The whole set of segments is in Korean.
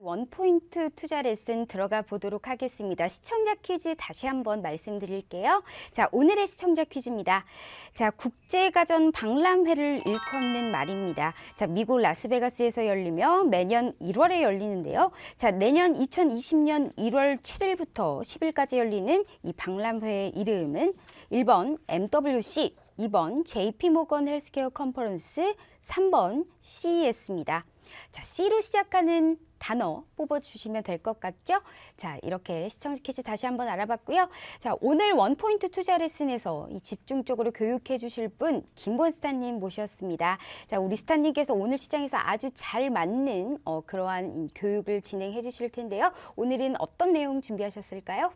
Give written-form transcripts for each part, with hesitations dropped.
원포인트 투자 레슨 들어가 보도록 하겠습니다. 시청자 퀴즈 다시 한번 말씀드릴게요. 자, 오늘의 시청자 퀴즈입니다. 자, 국제가전 박람회를 일컫는 말입니다. 자, 미국 라스베가스에서 열리며 매년 1월에 열리는데요. 자, 내년 2020년 1월 7일부터 10일까지 열리는 이 박람회의 이름은 1번 MWC, 2번 JP모건 헬스케어 컨퍼런스, 3번 CES입니다. 자, C로 시작하는 단어 뽑아주시면 될 것 같죠? 자, 이렇게 시청자 퀴즈 다시 한번 알아봤고요. 자, 오늘 원포인트 투자 레슨에서 이 집중적으로 교육해 주실 분 김본 스타님 모셨습니다. 자, 우리 스타님께서 오늘 시장에서 아주 잘 맞는 그러한 교육을 진행해 주실 텐데요. 오늘은 어떤 내용 준비하셨을까요?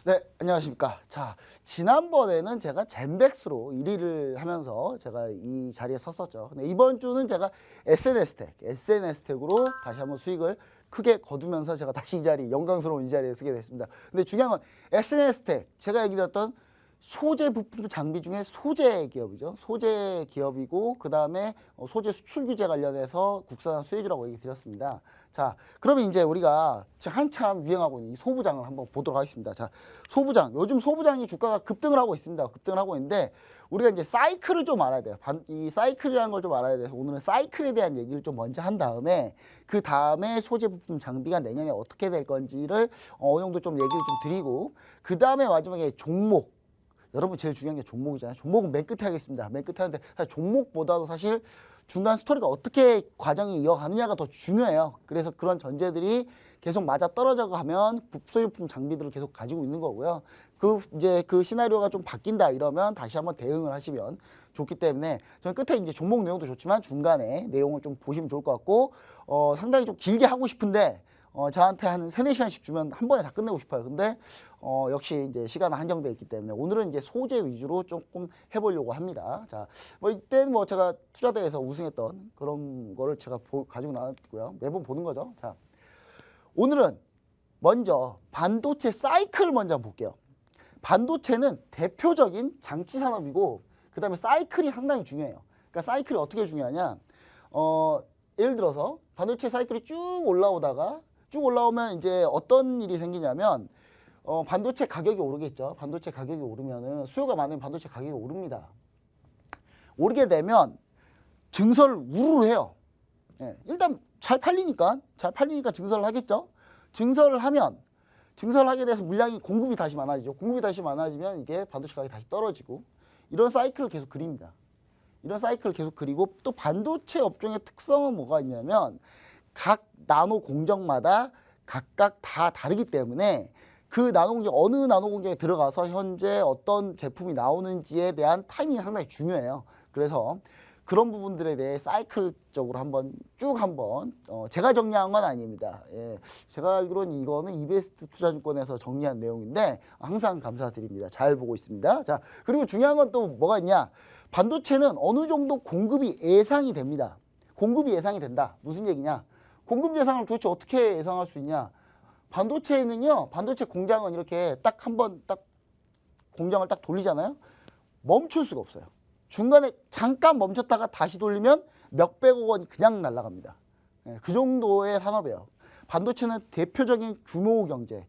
네, 안녕하십니까. 자, 지난번에는 제가 젠백스로 1위를 하면서 제가 이 자리에 섰었죠. 근데 이번 주는 제가 SNS텍으로 다시 한번 수익을 크게 거두면서 제가 다시 이 자리, 영광스러운 이 자리에 서게 됐습니다. 근데 중요한 건 SNS텍, 제가 얘기드렸던 소재 부품 장비 중에 소재 기업이죠. 소재 기업이고 그 다음에 소재 수출 규제 관련해서 국산화 수혜주라고 얘기 드렸습니다. 자, 그러면 이제 우리가 지금 한참 유행하고 있는 이 소부장을 한번 보도록 하겠습니다. 자, 소부장. 요즘 소부장이 주가가 급등을 하고 있습니다. 급등을 하고 있는데 우리가 이제 사이클을 좀 알아야 돼요. 이 사이클이라는 걸 좀 알아야 돼서 오늘은 사이클에 대한 얘기를 좀 먼저 한 다음에 그 다음에 소재 부품 장비가 내년에 어떻게 될 건지를 어느 정도 좀 얘기를 좀 드리고 그 다음에 마지막에 종목. 여러분 제일 중요한 게 종목이잖아요. 종목은 맨 끝에 하겠습니다. 맨 끝에 하는데 사실 종목보다도 사실 중간 스토리가 어떻게 과정이 이어가느냐가 더 중요해요. 그래서 그런 전제들이 계속 맞아 떨어져 가면 소유품 장비들을 계속 가지고 있는 거고요. 이제 그 시나리오가 좀 바뀐다 이러면 다시 한번 대응을 하시면 좋기 때문에 저는 끝에 이제 종목 내용도 좋지만 중간에 내용을 좀 보시면 좋을 것 같고 상당히 좀 길게 하고 싶은데 저한테 한 3-4시간씩 주면 한 번에 다 끝내고 싶어요. 근데 역시 이제 시간은 한정되어 있기 때문에 오늘은 이제 소재 위주로 조금 해보려고 합니다. 자, 뭐 이때는 뭐 제가 투자대회에서 우승했던 그런 거를 제가 가지고 나왔고요. 매번 보는 거죠. 자, 오늘은 먼저 반도체 사이클을 먼저 한번 볼게요. 반도체는 대표적인 장치 산업이고 그 다음에 사이클이 상당히 중요해요. 그러니까 사이클이 어떻게 중요하냐? 예를 들어서 반도체 사이클이 쭉 올라오면 이제 어떤 일이 생기냐면 반도체 가격이 오르겠죠. 반도체 가격이 오르면은 수요가 많으면 반도체 가격이 오릅니다. 오르게 되면 증설을 우르르 해요. 예, 일단 잘 팔리니까 증설을 하겠죠. 증설을 하게 돼서 물량이 공급이 다시 많아지죠. 공급이 다시 많아지면 이게 반도체 가격이 다시 떨어지고 이런 사이클을 계속 그립니다. 이런 사이클을 계속 그리고 또 반도체 업종의 특성은 뭐가 있냐면 각 나노 공정마다 각각 다 다르기 때문에 그 나노 공정 어느 나노 공정에 들어가서 현재 어떤 제품이 나오는지에 대한 타이밍이 상당히 중요해요. 그래서 그런 부분들에 대해 사이클적으로 쭉 한번 제가 정리한 건 아닙니다. 예, 제가 알기로는 이거는 이베스트 투자증권에서 정리한 내용인데 항상 감사드립니다. 잘 보고 있습니다. 자, 그리고 중요한 건 또 뭐가 있냐? 반도체는 어느 정도 공급이 예상이 됩니다. 공급이 예상이 된다. 무슨 얘기냐? 공급 예상을 도대체 어떻게 예상할 수 있냐? 반도체는요, 반도체 공장은 이렇게 딱 한번 공장을 딱 돌리잖아요. 멈출 수가 없어요. 중간에 잠깐 멈췄다가 다시 돌리면 몇백억 원이 그냥 날아갑니다. 예, 그 정도의 산업이에요. 반도체는 대표적인 규모 경제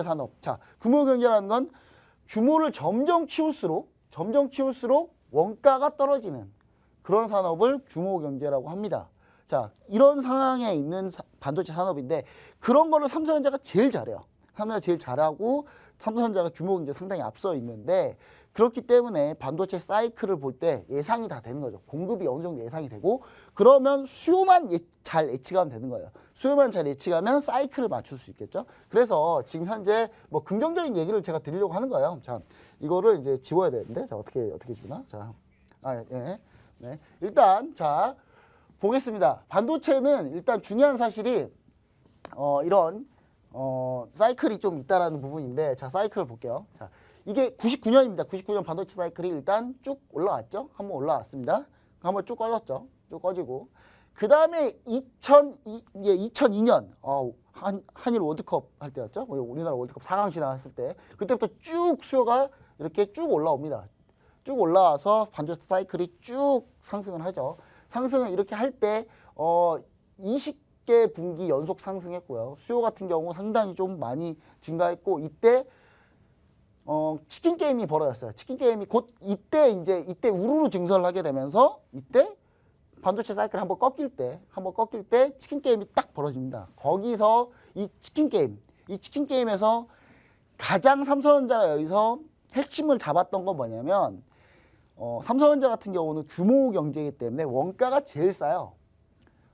산업. 자, 규모 경제라는 건 규모를 점점 키울수록 원가가 떨어지는 그런 산업을 규모 경제라고 합니다. 자, 이런 상황에 있는 반도체 산업인데 그런 거를 삼성전자가 제일 잘해요. 삼성전자가 제일 잘하고 삼성전자가 규모 경제 상당히 앞서 있는데 그렇기 때문에 반도체 사이클을 볼 때 예상이 다 되는 거죠. 공급이 어느 정도 예상이 되고 그러면 수요만 잘 예측하면 되는 거예요. 수요만 잘 예측하면 사이클을 맞출 수 있겠죠. 그래서 지금 현재 뭐 긍정적인 얘기를 제가 드리려고 하는 거예요. 자, 이거를 이제 지워야 되는데 자, 어떻게 지우나? 자, 예. 네. 일단 자, 보겠습니다. 반도체는 일단 중요한 사실이 이런 사이클이 좀 있다라는 부분인데 자, 사이클을 볼게요. 자, 이게 99년입니다. 99년 반도체 사이클이 일단 쭉 올라왔죠. 한번 올라왔습니다. 한번 쭉 꺼졌죠. 쭉 꺼지고 그 다음에 2002년 한일 월드컵 할 때였죠. 우리나라 월드컵 4강 지나갔을 때 그때부터 쭉 수요가 이렇게 쭉 올라옵니다. 쭉 올라와서 반도체 사이클이 쭉 상승을 하죠. 상승을 이렇게 할 때 6개 분기 연속 상승했고요. 수요 같은 경우 상당히 좀 많이 증가했고 이때 치킨 게임이 벌어졌어요. 치킨 게임이 곧 이때 우르르 증설을 하게 되면서 이때 반도체 사이클 한번 꺾일 때 치킨 게임이 딱 벌어집니다. 거기서 이 치킨 게임에서 가장 삼성전자가 여기서 핵심을 잡았던 건 뭐냐면 삼성전자 같은 경우는 규모 경제이기 때문에 원가가 제일 싸요.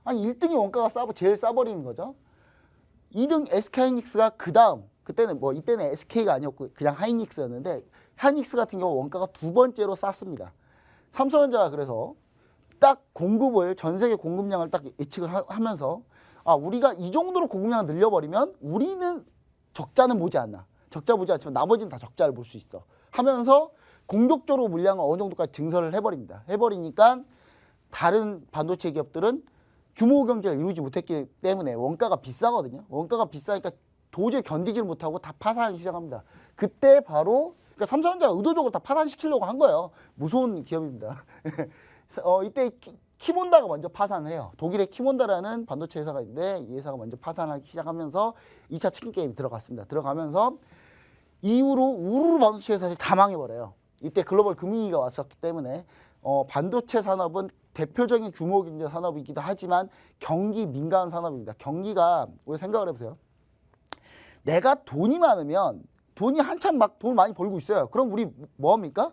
아니 1등이 원가가 싸고 제일 싸버리는 거죠. 2등 SK하이닉스가 그 다음 그때는 이때는 SK가 아니었고 그냥 하이닉스였는데 하이닉스 같은 경우 원가가 두 번째로 쌌습니다. 삼성전자가 그래서 딱 공급을 전 세계 공급량을 딱 예측을 하면서 우리가 이 정도로 공급량을 늘려버리면 우리는 적자는 보지 않나. 적자 보지 않지만 나머지는 다 적자를 볼 수 있어. 하면서 공격적으로 물량을 어느 정도까지 증설을 해버립니다. 해버리니까 다른 반도체 기업들은 규모 경제를 이루지 못했기 때문에 원가가 비싸거든요. 원가가 비싸니까 도저히 견디질 못하고 다 파산하기 시작합니다. 그때 바로 그러니까 삼성전자가 의도적으로 다 파산시키려고 한 거예요. 무서운 기업입니다. 이때 키몬다가 먼저 파산을 해요. 독일의 키몬다라는 반도체 회사가 있는데 이 회사가 먼저 파산하기 시작하면서 2차 치킨 게임이 들어갔습니다. 들어가면서 이후로 우르르 반도체 회사들이 다 망해버려요. 이때 글로벌 금융위기가 왔었기 때문에 반도체 산업은 대표적인 규모 경제 산업이기도 하지만 경기 민감한 산업입니다. 경기가 우리 생각을 해보세요. 내가 돈이 많으면 돈이 한참 막 돈 많이 벌고 있어요. 그럼 우리 뭐합니까?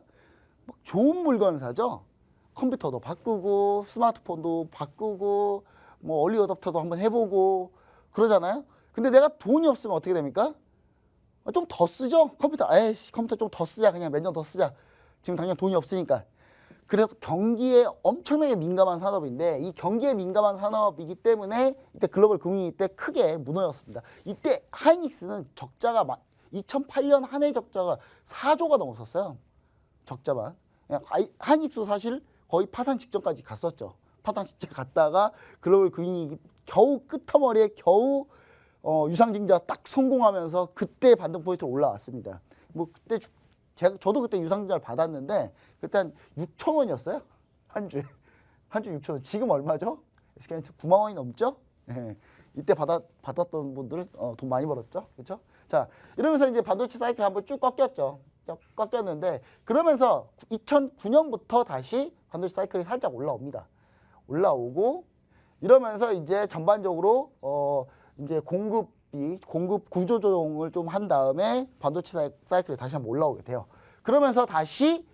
좋은 물건을 사죠. 컴퓨터도 바꾸고 스마트폰도 바꾸고 뭐 얼리 어댑터도 한번 해보고 그러잖아요. 근데 내가 돈이 없으면 어떻게 됩니까? 좀 더 쓰죠. 컴퓨터 좀 더 쓰자. 그냥 몇 년 더 쓰자. 지금 당장 돈이 없으니까. 그래서 경기에 엄청나게 민감한 산업인데 이 경기에 민감한 산업이기 때문에 이때 글로벌 금융위기 때 크게 무너졌습니다. 이때 하이닉스는 적자가 2008년 한 해 적자가 4조가 넘었었어요. 적자만. 하이닉스 사실 거의 파산 직전까지 갔었죠. 파산 직전 갔다가 글로벌 금융위기 겨우 끄트머리에 겨우 유상증자 딱 성공하면서 그때 반등 포인트로 올라왔습니다. 그때 저도 그때 유상증자를 받았는데 그때 한 6천 원이었어요. 한 주에 6천 원. 지금 얼마죠? SK하이닉스 9만 원이 넘죠? 네. 이때 받았던 분들 돈 많이 벌었죠, 그렇죠? 자, 이러면서 이제 반도체 사이클 한번 쭉 꺾였는데 그러면서 2009년부터 다시 반도체 사이클이 살짝 올라오고 이러면서 이제 전반적으로 이제 공급 구조 조정을 좀 한 다음에 반도체 사이클이 다시 한번 올라오게 돼요. 그러면서 다시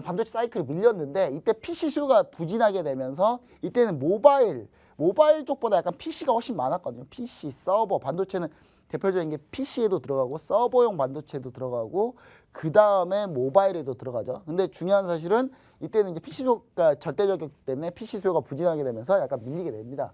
반도체 사이클이 밀렸는데 이때 PC 수요가 부진하게 되면서 이때는 모바일 쪽보다 약간 PC가 훨씬 많았거든요. PC, 서버, 반도체는 대표적인 게 PC에도 들어가고 서버용 반도체도 들어가고 그 다음에 모바일에도 들어가죠. 근데 중요한 사실은 이때는 이제 PC 수요가 절대적이기 때문에 PC 수요가 부진하게 되면서 약간 밀리게 됩니다.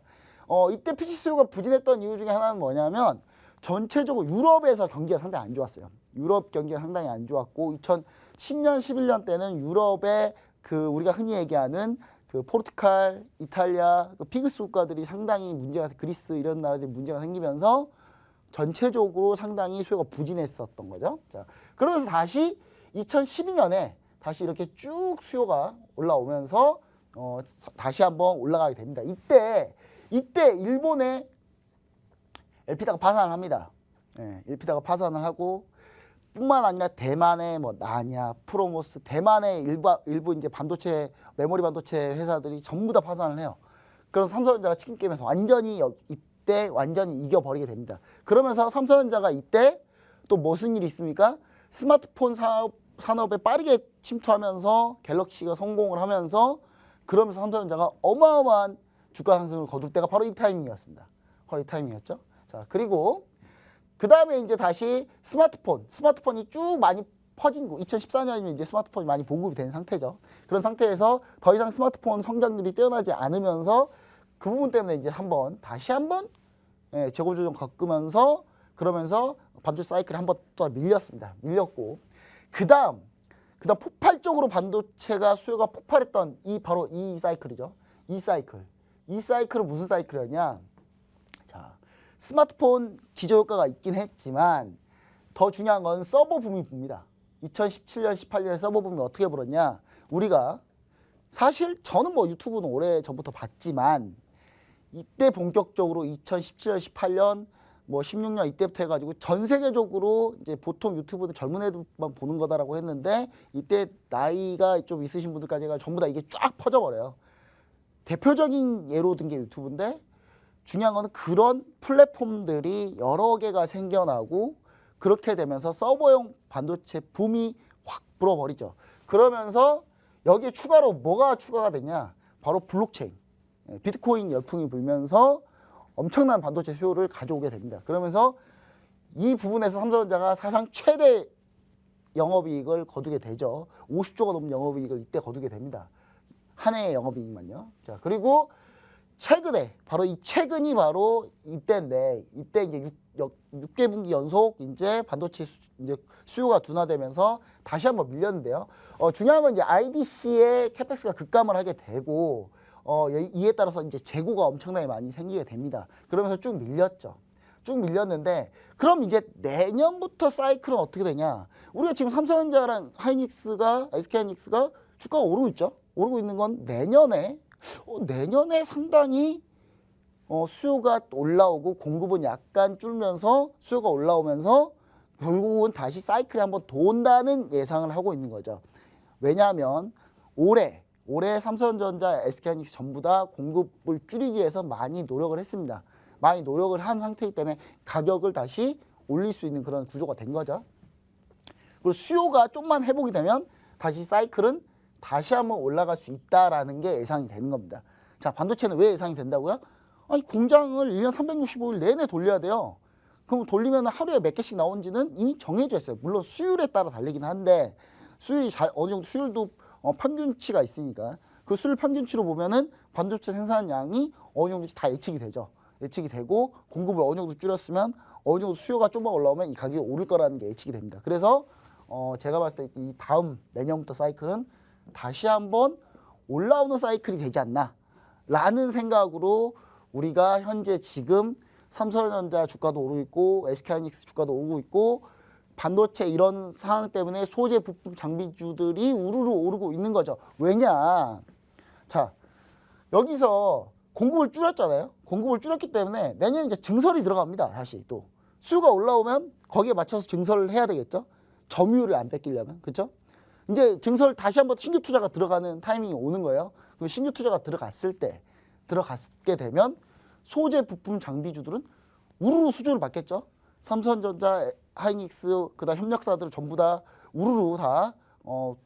이때 PC 수요가 부진했던 이유 중에 하나는 뭐냐면 전체적으로 유럽에서 경기가 상당히 안 좋았어요. 유럽 경기가 상당히 안 좋았고 2010년, 11년 때는 유럽의 그 우리가 흔히 얘기하는 그 포르투갈, 이탈리아, 그 피그스 국가들이 상당히 문제가 그리스 이런 나라들이 문제가 생기면서 전체적으로 상당히 수요가 부진했었던 거죠. 자, 그러면서 다시 2012년에 다시 이렇게 쭉 수요가 올라오면서 다시 한번 올라가게 됩니다. 이때 일본의 엘피다가 파산을 합니다. 네, 엘피다가 파산을 하고 뿐만 아니라 대만의 나냐, 프로모스, 대만의 일부 이제 메모리 반도체 회사들이 전부 다 파산을 해요. 그래서 삼성전자가 치킨 게임에서 이때 완전히 이겨버리게 됩니다. 그러면서 삼성전자가 이때 또 무슨 일이 있습니까? 스마트폰 산업에 빠르게 침투하면서 갤럭시가 성공을 하면서 그러면서 삼성전자가 어마어마한 주가 상승을 거둘 때가 바로 이 타이밍이었습니다. 바로 이 타이밍이었죠. 자, 그리고 그 다음에 이제 다시 스마트폰이 쭉 많이 퍼진 거 2014년이면 이제 스마트폰이 많이 보급이 된 상태죠. 그런 상태에서 더 이상 스마트폰 성장률이 뛰어나지 않으면서 그 부분 때문에 이제 다시 한번 재고 조정 겪으면서 그러면서 반도체 사이클이 한번 또 밀렸습니다. 밀렸고 그다음 폭발적으로 반도체가 수요가 폭발했던 바로 이 사이클이죠. 이 사이클은 무슨 사이클이었냐? 자, 스마트폰 기저효과가 있긴 했지만 더 중요한 건 서버 붐이 붑니다. 2017년, 18년에 서버 붐이 어떻게 불었냐? 우리가 사실 저는 유튜브는 오래 전부터 봤지만 이때 본격적으로 2017년, 18년, 뭐 16년 이때부터 해가지고 전 세계적으로 이제 보통 유튜브는 젊은 애들만 보는 거다라고 했는데 이때 나이가 좀 있으신 분들까지 해가 전부 다 이게 쫙 퍼져버려요. 대표적인 예로 든 게 유튜브인데 중요한 거는 그런 플랫폼들이 여러 개가 생겨나고 그렇게 되면서 서버용 반도체 붐이 확 불어버리죠. 그러면서 여기에 추가로 뭐가 추가가 되냐? 바로 블록체인, 비트코인 열풍이 불면서 엄청난 반도체 수요를 가져오게 됩니다. 그러면서 이 부분에서 삼성전자가 사상 최대 영업이익을 거두게 되죠. 50조가 넘는 영업이익을 이때 거두게 됩니다. 한 해의 영업이익만요. 자, 그리고 최근에 바로 이 최근이 바로 이때인데 이때 이제 6개 분기 연속 이제 반도체 이제 수요가 둔화되면서 다시 한번 밀렸는데요. 중요한 건 이제 IDC의 캐펙스가 급감을 하게 되고 이에 따라서 이제 재고가 엄청나게 많이 생기게 됩니다. 그러면서 쭉 밀렸죠. 쭉 밀렸는데 그럼 이제 내년부터 사이클은 어떻게 되냐? 우리가 지금 삼성전자랑 하이닉스가 SK하이닉스가 주가가 오르고 있죠. 오르고 있는 건 내년에 상당히 수요가 올라오고 공급은 약간 줄면서 수요가 올라오면서 결국은 다시 사이클이 한번 돈다는 예상을 하고 있는 거죠. 왜냐하면 올해 삼성전자, SK하이닉스 전부 다 공급을 줄이기 위해서 많이 노력을 했습니다. 많이 노력을 한 상태이기 때문에 가격을 다시 올릴 수 있는 그런 구조가 된 거죠. 그리고 수요가 좀만 회복이 되면 다시 사이클은 다시 한번 올라갈 수 있다라는 게 예상이 되는 겁니다. 자, 반도체는 왜 예상이 된다고요? 아니, 공장을 1년 365일 내내 돌려야 돼요. 그럼 돌리면 하루에 몇 개씩 나온지는 이미 정해져 있어요. 물론 수율에 따라 달리긴 한데 수율이 어느 정도 수율도 평균치가 있으니까 그 수율 평균치로 보면은 반도체 생산량이 어느 정도 다 예측이 되죠. 예측이 되고 공급을 어느 정도 줄였으면 어느 정도 수요가 좀만 올라오면 이 가격이 오를 거라는 게 예측이 됩니다. 그래서 제가 봤을 때 이 다음 내년부터 사이클은 다시 한번 올라오는 사이클이 되지 않나 라는 생각으로 우리가 현재 지금 삼성전자 주가도 오르고 있고 SK하이닉스 주가도 오르고 있고 반도체 이런 상황 때문에 소재 부품 장비주들이 우르르 오르고 있는 거죠. 왜냐? 자, 여기서 공급을 줄였잖아요. 공급을 줄였기 때문에 내년에 이제 증설이 들어갑니다. 다시 또 수요가 올라오면 거기에 맞춰서 증설을 해야 되겠죠. 점유율을 안 뺏기려면, 그렇죠? 이제 증설 다시 한번 신규 투자가 들어가는 타이밍이 오는 거예요. 그 신규 투자가 들어갔게 되면 소재 부품 장비주들은 우르르 수주를 받겠죠. 삼성전자, 하이닉스, 그다음 협력사들 전부 다 우르르 다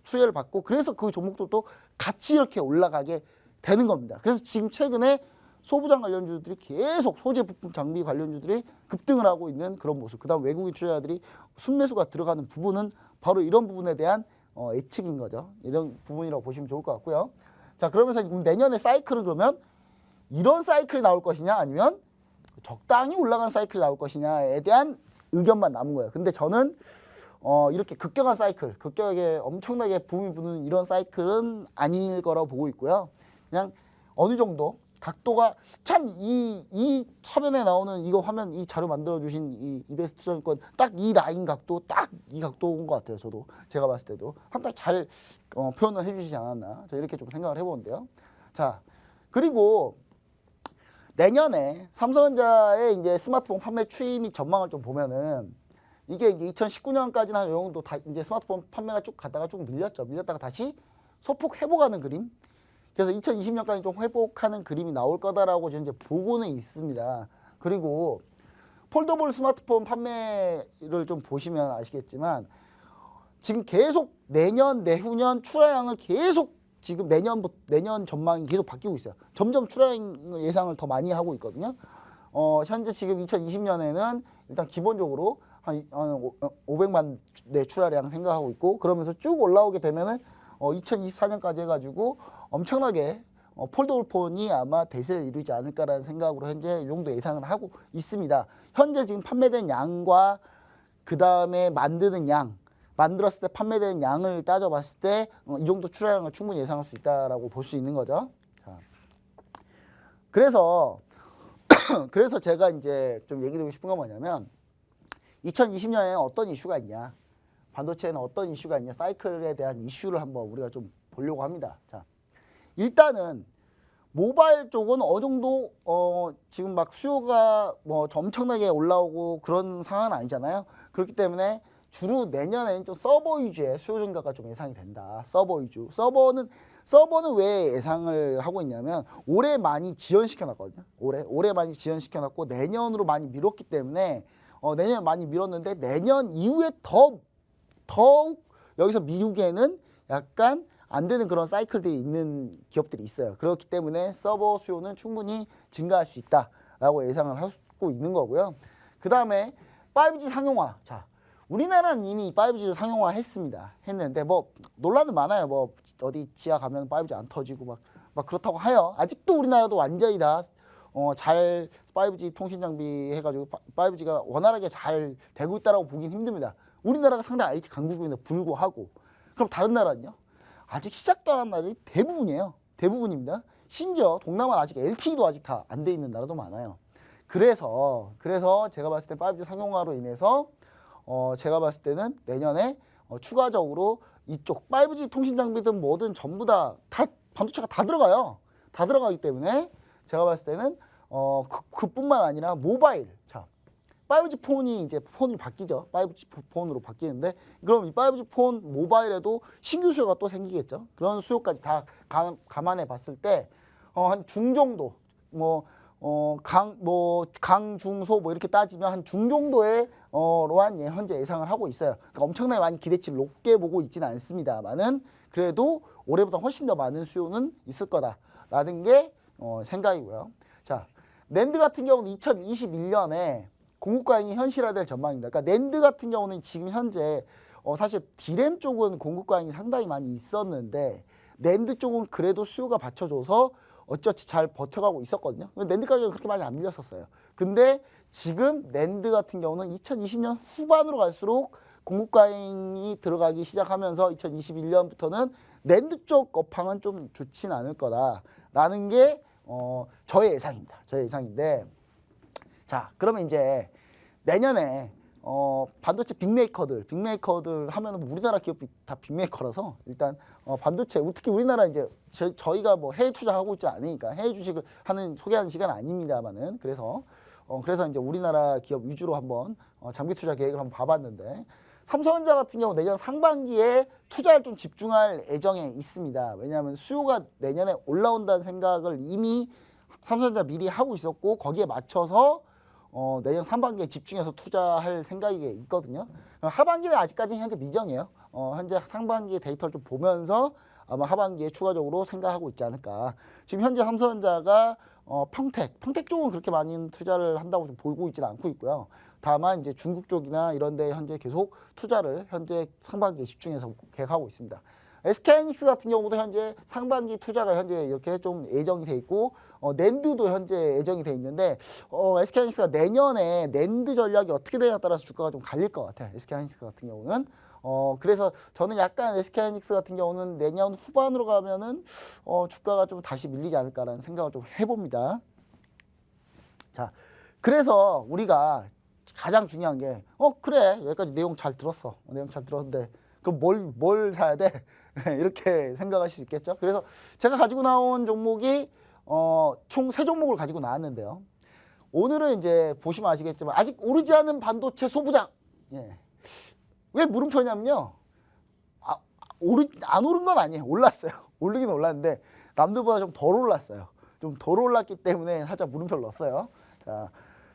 수혜를 받고 그래서 그 종목들도 같이 이렇게 올라가게 되는 겁니다. 그래서 지금 최근에 소부장 관련주들이 계속 소재 부품 장비 관련주들이 급등을 하고 있는 그런 모습. 그다음 외국인 투자자들이 순매수가 들어가는 부분은 바로 이런 부분에 대한 예측인 거죠. 이런 부분이라고 보시면 좋을 것 같고요. 자, 그러면서 내년에 사이클은 그러면 이런 사이클이 나올 것이냐 아니면 적당히 올라간 사이클이 나올 것이냐에 대한 의견만 남은 거예요. 근데 저는 이렇게 급격한 사이클, 급격하게 엄청나게 붐이 부는 이런 사이클은 아닐 거라고 보고 있고요. 그냥 어느 정도 각도가 참 이 화면에 나오는 이거 화면 이 자료 만들어 주신 이 이베스트 투자증권 딱 이 라인 각도 딱 이 각도인 것 같아요. 저도 제가 봤을 때도 상당히 잘 표현을 해주시지 않았나 저 이렇게 좀 생각을 해보는데요. 자, 그리고 내년에 삼성전자의 이제 스마트폰 판매 추이 및 전망을 좀 보면은 이게 이제 2019년까지는 한 정도 다 이제 스마트폰 판매가 쭉 가다가 쭉 밀렸죠. 밀렸다가 다시 소폭 회복하는 그림. 그래서 2020년까지 좀 회복하는 그림이 나올 거다라고 이제 보고는 있습니다. 그리고 폴더블 스마트폰 판매를 좀 보시면 아시겠지만 지금 계속 내년, 내후년 출하량을 계속 지금 내년 전망이 계속 바뀌고 있어요. 점점 출하량 예상을 더 많이 하고 있거든요. 현재 지금 2020년에는 일단 기본적으로 한 500만 대 출하량 생각하고 있고 그러면서 쭉 올라오게 되면은 2024년까지 해가지고 엄청나게 폴더블 폰이 아마 대세를 이루지 않을까라는 생각으로 현재 이 정도 예상을 하고 있습니다. 현재 지금 판매된 양과 그 다음에 만들었을 때 판매되는 양을 따져봤을 때 이 정도 출하량을 충분히 예상할 수 있다라고 볼 수 있는 거죠. 자, 그래서 제가 이제 좀 얘기드리고 싶은 건 뭐냐면 2020년에는 어떤 이슈가 있냐, 반도체에는 어떤 이슈가 있냐, 사이클에 대한 이슈를 한번 우리가 좀 보려고 합니다. 자, 일단은 모바일 쪽은 어느 정도 지금 막 수요가 뭐 엄청나게 올라오고 그런 상황은 아니잖아요. 그렇기 때문에 주로 내년에는 좀 서버 위주의 수요 증가가 좀 예상이 된다. 서버 위주. 서버는 왜 예상을 하고 있냐면 올해 많이 지연시켜 놨거든요. 올해 많이 지연시켜 놨고 내년으로 많이 미뤘기 때문에 내년 많이 미뤘는데 내년 이후에 더욱 여기서 미루기에는 약간 안 되는 그런 사이클들이 있는 기업들이 있어요. 그렇기 때문에 서버 수요는 충분히 증가할 수 있다라고 예상을 하고 있는 거고요. 그 다음에 5G 상용화. 자, 우리나라는 이미 5G를 상용화 했는데 뭐 논란은 많아요. 뭐 어디 지하 가면 5G 안 터지고 막 그렇다고 해요. 아직도 우리나라도 완전히 다 잘 5G 통신 장비 해가지고 5G가 원활하게 잘 되고 있다라고 보긴 힘듭니다. 우리나라가 상당히 IT 강국임에도 불구하고. 그럼 다른 나라는요? 아직 시작도 안 한 나라들이 대부분이에요. 대부분입니다. 심지어 동남아 아직 LTE도 아직 다 안 돼 있는 나라도 많아요. 그래서 제가 봤을 때 5G 상용화로 인해서 제가 봤을 때는 내년에 추가적으로 이쪽 5G 통신 장비든 뭐든 전부 다 반도체가 다 들어가요. 다 들어가기 때문에 제가 봤을 때는 그뿐만 아니라 모바일. 자, 5G 폰이 이제 폰이 바뀌죠. 5G 폰으로 바뀌는데 그럼 이 5G 폰 모바일에도 신규 수요가 또 생기겠죠. 그런 수요까지 다 감안해 봤을 때 한 중 정도 강, 중, 소 뭐 이렇게 따지면 한 중 정도의 로한 현재 예상을 하고 있어요. 그러니까 엄청나게 많이 기대치를 높게 보고 있지는 않습니다만은 그래도 올해보다 훨씬 더 많은 수요는 있을 거다라는 게 생각이고요. 자, 낸드 같은 경우는 2021년에 공급 과잉이 현실화될 전망입니다. 그러니까 낸드 같은 경우는 지금 현재 사실 디램 쪽은 공급 과잉이 상당히 많이 있었는데 낸드 쪽은 그래도 수요가 받쳐줘서 어찌어찌 잘 버텨가고 있었거든요. 낸드 가격은 그렇게 많이 안 밀렸었어요. 근데 지금 낸드 같은 경우는 2020년 후반으로 갈수록 공급 과잉이 들어가기 시작하면서 2021년부터는 낸드 쪽 업황은 좀 좋진 않을 거다라는 게 저의 예상입니다. 저의 예상인데 자, 그러면 이제 내년에 반도체 빅메이커들 하면은 우리나라 기업이 다 빅메이커라서 일단 반도체 특히 우리나라 이제 저희가 뭐 해외 투자하고 있지 않으니까 해외 주식을 소개하는 시간 아닙니다만은 그래서 이제 우리나라 기업 위주로 한번 장기 투자 계획을 한번 봐봤는데 삼성전자 같은 경우 내년 상반기에 투자를 좀 집중할 예정에 있습니다. 왜냐하면 수요가 내년에 올라온다는 생각을 이미 삼성전자 미리 하고 있었고 거기에 맞춰서 내년 상반기에 집중해서 투자할 생각이 있거든요. 하반기는 아직까지는 현재 미정이에요. 현재 상반기의 데이터를 좀 보면서 아마 하반기에 추가적으로 생각하고 있지 않을까. 지금 현재 삼성전자가 평택 쪽은 그렇게 많이 투자를 한다고 좀 보고 있지는 않고 있고요. 다만 이제 중국 쪽이나 이런 데 현재 계속 투자를 현재 상반기에 집중해서 계획하고 있습니다. SK하이닉스 같은 경우도 현재 상반기 투자가 현재 이렇게 좀 예정이 돼 있고 낸드도 현재 예정이 돼 있는데 SK하이닉스가 내년에 낸드 전략이 어떻게 되냐에 따라서 주가가 좀 갈릴 것 같아요. SK하이닉스 같은 경우는 그래서 저는 약간 SK하이닉스 같은 경우는 내년 후반으로 가면은 주가가 좀 다시 밀리지 않을까라는 생각을 좀 해봅니다. 자, 그래서 우리가 가장 중요한 게 그래 여기까지 내용 잘 들었어. 내용 잘 들었는데 그럼 뭘 사야 돼? 이렇게 생각하실 수 있겠죠. 그래서 제가 가지고 나온 종목이 총 3종목을 가지고 나왔는데요. 오늘은 이제 보시면 아시겠지만 아직 오르지 않은 반도체 소부장. 예. 왜 물음표냐면요. 안 오른 건 아니에요. 올랐어요. 오르긴 올랐는데 남들보다 좀 덜 올랐어요. 좀 덜 올랐기 때문에 살짝 물음표를 넣었어요. 자,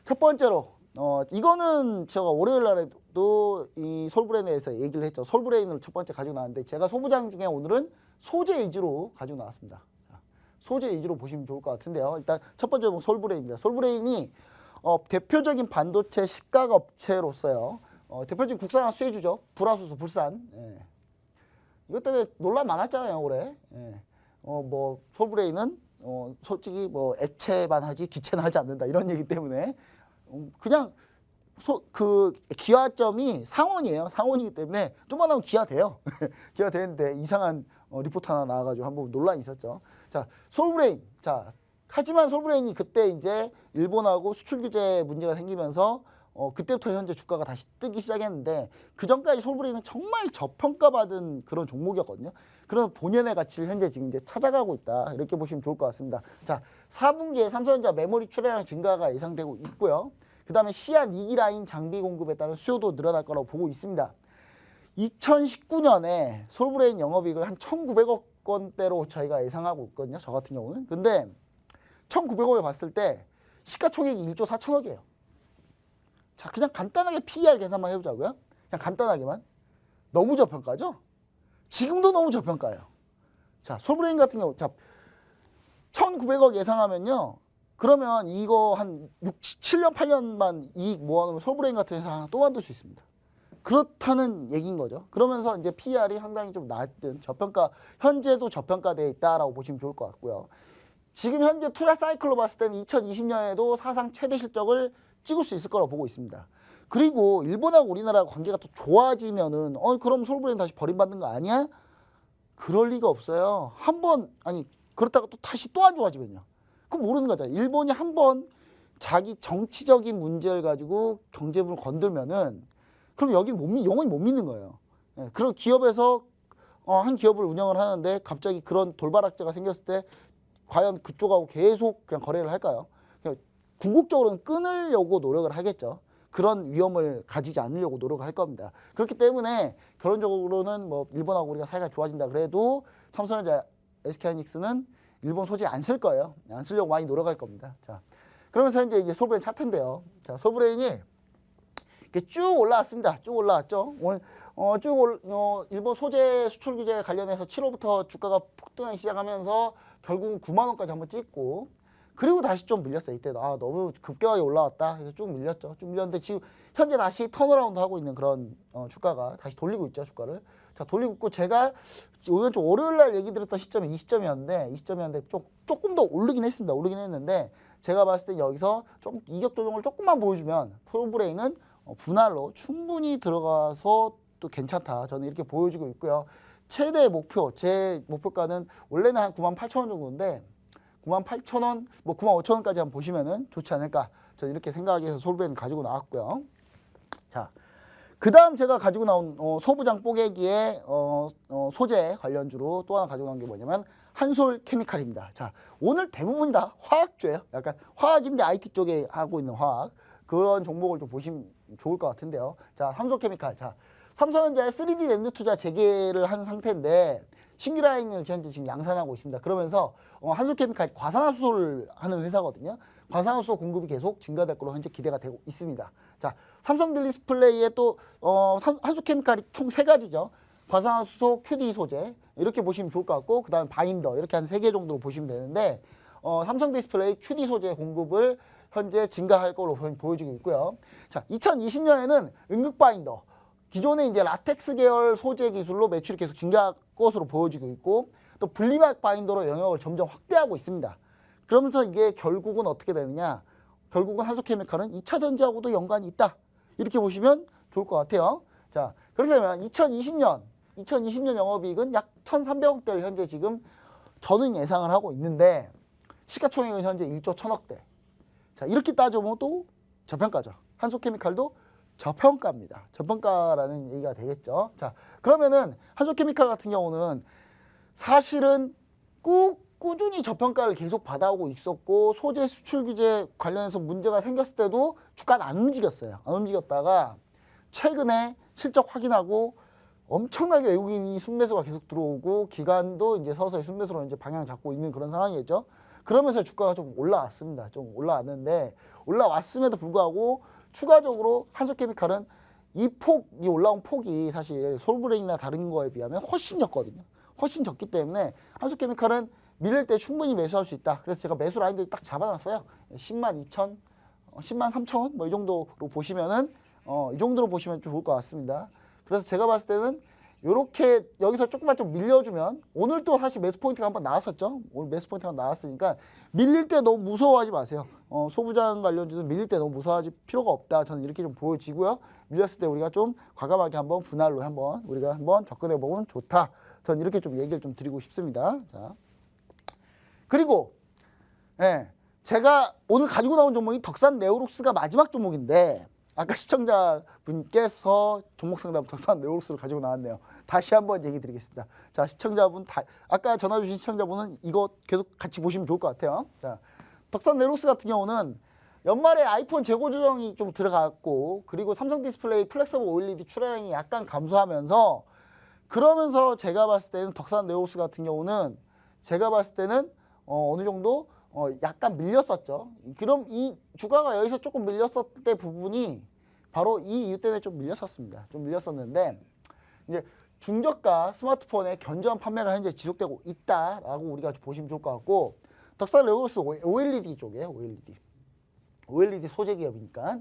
첫 번째로 이거는 제가 월요일 날에도 이 솔브레인에서 얘기를 했죠. 솔브레인을 첫 번째 가지고 나왔는데 제가 소부장 중에 오늘은 소재 위주로 가지고 나왔습니다. 자, 소재 위주로 보시면 좋을 것 같은데요. 일단 첫 번째 솔브레인입니다. 솔브레인이 대표적인 반도체 시가 업체로서요. 대표적인 국산화 수혜주죠. 불화수소, 불산. 예. 이것 때문에 논란 많았잖아요, 올해. 예. 뭐 솔브레인은 솔직히 뭐 액체만 하지 기체는 하지 않는다 이런 얘기 때문에 그냥 그 기하점이 상원이에요. 상원이기 때문에 좀만 하면 기하돼요. 기하되는데 이상한 리포트 하나 나와가지고 한번 논란이 있었죠. 자, 솔브레인. 자, 하지만 솔브레인이 그때 이제 일본하고 수출 규제 문제가 생기면서 그때부터 현재 주가가 다시 뜨기 시작했는데 그 전까지 솔브레인은 정말 저평가받은 그런 종목이었거든요. 그래서 본연의 가치를 현재 지금 이제 찾아가고 있다. 이렇게 보시면 좋을 것 같습니다. 자, 4분기에 삼성전자 메모리 출하량 증가가 예상되고 있고요. 그 다음에 시안 2기 라인 장비 공급에 따른 수요도 늘어날 거라고 보고 있습니다. 2019년에 솔브레인 영업이익을 한 1,900억 원대로 저희가 예상하고 있거든요. 저 같은 경우는. 근데 1,900억을 봤을 때 시가총액이 1조 4천억이에요. 자, 그냥 간단하게 PER 계산만 해보자고요. 그냥 간단하게만. 너무 저평가죠? 지금도 너무 저평가예요. 자, 솔브레인 같은 경우, 자, 1,900억 예상하면요. 그러면 이거 한 6, 7년, 8년만 이익 모아놓으면 솔브레인 같은 회사 하나 또 만들 수 있습니다. 그렇다는 얘기인 거죠. 그러면서 이제 PER이 상당히 좀 낮은 저평가, 현재도 저평가되어 있다라고 보시면 좋을 것 같고요. 지금 현재 투자 사이클로 봤을 때는 2020년에도 사상 최대 실적을 찍을 수 있을 거라고 보고 있습니다. 그리고 일본하고 우리나라 관계가 또 좋아지면은 그럼 솔브레인 다시 버림받는 거 아니야? 그럴 리가 없어요. 아니 그렇다가 또 다시 또 안 좋아지면요. 그럼 모르는 거죠. 일본이 한번 자기 정치적인 문제를 가지고 경제부를 건들면은 그럼 여기는 영원히 못 믿는 거예요. 예, 그런 기업에서 한 기업을 운영을 하는데 갑자기 그런 돌발 악재가 생겼을 때 과연 그쪽하고 계속 그냥 거래를 할까요? 궁극적으로는 끊으려고 노력을 하겠죠. 그런 위험을 가지지 않으려고 노력을 할 겁니다. 그렇기 때문에 결론적으로는 뭐 일본하고 우리가 사이가 좋아진다 그래도 삼성전자, SK하이닉스는 일본 소재 안 쓸 거예요. 안 쓰려고 많이 노력할 겁니다. 자, 그러면서 이제 솔브레인 차트인데요. 자, 솔브레인이 이렇게 쭉 올라왔습니다. 쭉 올라왔죠. 오늘 일본 소재 수출 규제 관련해서 7월부터 주가가 폭등하기 시작하면서 결국은 9만 원까지 한번 찍고 그리고 다시 좀 밀렸어요. 이때 너무 급격하게 올라왔다. 그래서 쭉 밀렸죠. 쭉 밀렸는데 지금 현재 다시 턴어라운드 하고 있는 그런 주가가 다시 돌리고 있죠. 주가를. 자, 돌리고 있고 제가 오늘 좀 월요일 날 얘기 드렸던 시점이 이 시점이었는데 조금 더 오르긴 했습니다. 오르긴 했는데 제가 봤을 때 여기서 좀 이격 조정을 조금만 보여주면 솔브레인은 분할로 충분히 들어가서 또 괜찮다. 저는 이렇게 보여주고 있고요. 최대 목표, 제 목표가는 원래는 한 98,000원 정도인데 98,000원, 뭐 95,000원까지 한번 보시면은 좋지 않을까. 저는 이렇게 생각해서 솔브레인 가지고 나왔고요. 자, 그 다음 제가 가지고 나온 소부장 뽀개기의 소재 관련주로 또 하나 가지고 나온 게 뭐냐면 한솔케미칼입니다. 자, 오늘 대부분 다 화학주예요. 약간 화학인데 IT 쪽에 하고 있는 화학. 그런 종목을 좀 보시면 좋을 것 같은데요. 자, 한솔케미칼. 자, 삼성전자의 3D 랜드 투자 재개를 한 상태인데 신규 라인을 현재 지금 양산하고 있습니다. 그러면서 한솔케미칼 과산화수소를 하는 회사거든요. 과산화수소 공급이 계속 증가될 걸로 현재 기대가 되고 있습니다. 자, 삼성딜디스플레이의 또 한솔케미칼이 총 3가지죠. 과산화수소, QD 소재 이렇게 보시면 좋을 것 같고 그 다음에 바인더 이렇게 한 3개 정도 보시면 되는데 삼성디스플레이 QD 소재 공급을 현재 증가할 걸로 보여지고 있고요. 자, 2020년에는 응급 바인더 기존의 이제 라텍스 계열 소재 기술로 매출이 계속 증가할 것으로 보여지고 있고 또 분리막 바인더로 영역을 점점 확대하고 있습니다. 그러면서 이게 결국은 어떻게 되느냐? 결국은 한솔케미칼은 2차 전지하고도 연관이 있다. 이렇게 보시면 좋을 것 같아요. 자, 그렇게 되면 2020년 영업이익은 약 1,300억대를 현재 지금 저는 예상을 하고 있는데 시가총액은 현재 1조 1,000억대. 자, 이렇게 따져보면 또 저평가죠. 한솔케미칼도 저평가입니다. 저평가라는 얘기가 되겠죠. 자, 그러면은 한솔케미칼 같은 경우는 사실은 꾸준히 저평가를 계속 받아오고 있었고 소재 수출 규제 관련해서 문제가 생겼을 때도 주가가 안 움직였어요. 안 움직였다가 최근에 실적 확인하고 엄청나게 외국인이 순매수가 계속 들어오고 기관도 이제 서서히 순매수로 이제 방향을 잡고 있는 그런 상황이겠죠. 그러면서 주가가 좀 올라왔습니다. 좀 올라왔는데 올라왔음에도 불구하고 추가적으로 한솔케미칼은 이 올라온 폭이 사실 솔브레인이나 다른 거에 비하면 훨씬 적거든요. 훨씬 적기 때문에 한솔케미칼은 밀릴 때 충분히 매수할 수 있다. 그래서 제가 매수 라인들 딱 잡아놨어요. 10만 2천, 10만 3천 원 뭐 이 정도로 보시면은 이 정도로 보시면 좀 좋을 것 같습니다. 그래서 제가 봤을 때는 이렇게 여기서 조금만 좀 밀려주면 오늘 또 사실 매수 포인트가 한번 나왔었죠. 오늘 매수 포인트가 나왔으니까 밀릴 때 너무 무서워하지 마세요. 소부장 관련주는 밀릴 때 너무 무서워하지 필요가 없다. 저는 이렇게 좀 보여지고요. 밀렸을 때 우리가 좀 과감하게 한번 분할로 우리가 한번 접근해 보면 좋다. 저는 이렇게 좀 얘기를 좀 드리고 싶습니다. 자, 그리고 제가 오늘 가지고 나온 종목이 덕산 네오룩스가 마지막 종목인데 아까 시청자분께서 종목 상담 덕산 네오룩스를 가지고 나왔네요. 다시 한번 얘기 드리겠습니다. 자, 시청자분 아까 전화 주신 시청자분은 이거 계속 같이 보시면 좋을 것 같아요. 자, 덕산 네오룩스 같은 경우는 연말에 아이폰 재고 조정이 좀 들어갔고, 그리고 삼성 디스플레이 플렉서블 OLED 출하량이 약간 감소하면서, 그러면서 제가 봤을 때는 덕산 네오룩스 같은 경우는 제가 봤을 때는 어느 정도 약간 밀렸었죠. 그럼 이 주가가 여기서 조금 밀렸었을 때 부분이 바로 이 이유 때문에 좀 밀렸었습니다. 좀 밀렸었는데, 이제 중저가 스마트폰의 견조한 판매가 현재 지속되고 있다라고 우리가 보시면 좋을 것 같고, 덕산 네오룩스 OLED 쪽에 OLED 소재 기업이니까,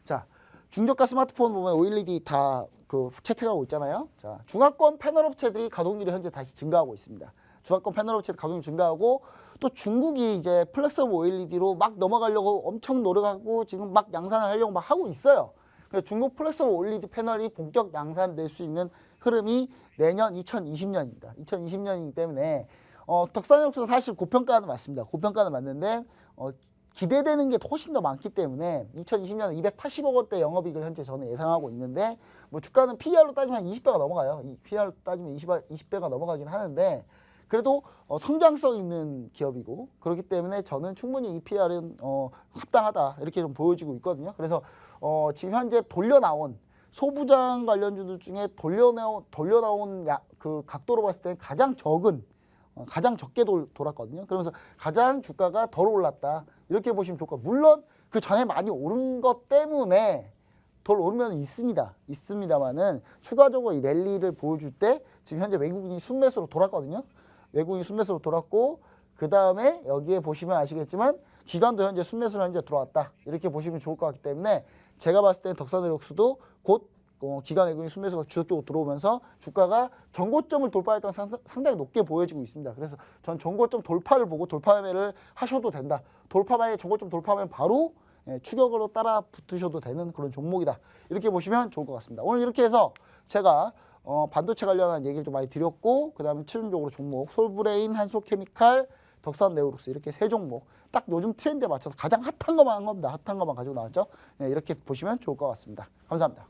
자, 중저가 스마트폰 보면 OLED 다 그 채택하고 있잖아요. 자, 중화권 패널 업체들이 가동률이 현재 다시 증가하고 있습니다. 중화권 패널 업체들 가동률 증가하고, 또 중국이 이제 플렉서블 OLED로 막 넘어가려고 엄청 노력하고 지금 막 양산을 하려고 막 하고 있어요. 그래서 중국 플렉서블 OLED 패널이 본격 양산될 수 있는 흐름이 내년 2020년입니다. 2020년이기 때문에 덕산네오룩스는 사실 고평가는 맞습니다. 고평가는 맞는데 기대되는 게 훨씬 더 많기 때문에 2020년에 280억 원대 영업이익을 현재 저는 예상하고 있는데, 뭐 주가는 PER로 따지면 20배가 넘어가요. PER로 따지면 20배가 넘어가긴 하는데, 그래도 성장성 있는 기업이고, 그렇기 때문에 저는 충분히 이 PER은 합당하다 이렇게 좀 보여지고 있거든요. 그래서 지금 현재 돌려나온 소부장 관련주들 중에 돌려나온 그 각도로 봤을 때 가장 적게 돌았거든요. 그러면서 가장 주가가 덜 올랐다 이렇게 보시면 좋고, 물론 그 전에 많이 오른 것 때문에 덜 오르면 있습니다만은 추가적으로 이 랠리를 보여줄 때 지금 현재 외국인이 순매수로 돌았거든요. 외국인이 순매수로 돌았고, 그 다음에 여기에 보시면 아시겠지만 기관도 현재 순매수로 현재 들어왔다 이렇게 보시면 좋을 것 같기 때문에, 제가 봤을 때는 덕산네오룩스도 곧 기관 외국인 순매수가 지속적으로 들어오면서 주가가 전고점을 돌파할 가능성이 상당히 높게 보여지고 있습니다. 그래서 전 전고점 돌파를 보고 돌파 매매를 하셔도 된다. 돌파만에 전고점 돌파하면 바로 추격으로 따라 붙으셔도 되는 그런 종목이다. 이렇게 보시면 좋을 것 같습니다. 오늘 이렇게 해서 제가 반도체 관련한 얘기를 좀 많이 드렸고, 그 다음에 최종적으로 종목 솔브레인, 한솔케미칼, 덕산네오룩스 이렇게 세 종목 딱 요즘 트렌드에 맞춰서 가장 핫한 것만 한 겁니다. 핫한 것만 가지고 나왔죠. 네, 이렇게 보시면 좋을 것 같습니다. 감사합니다.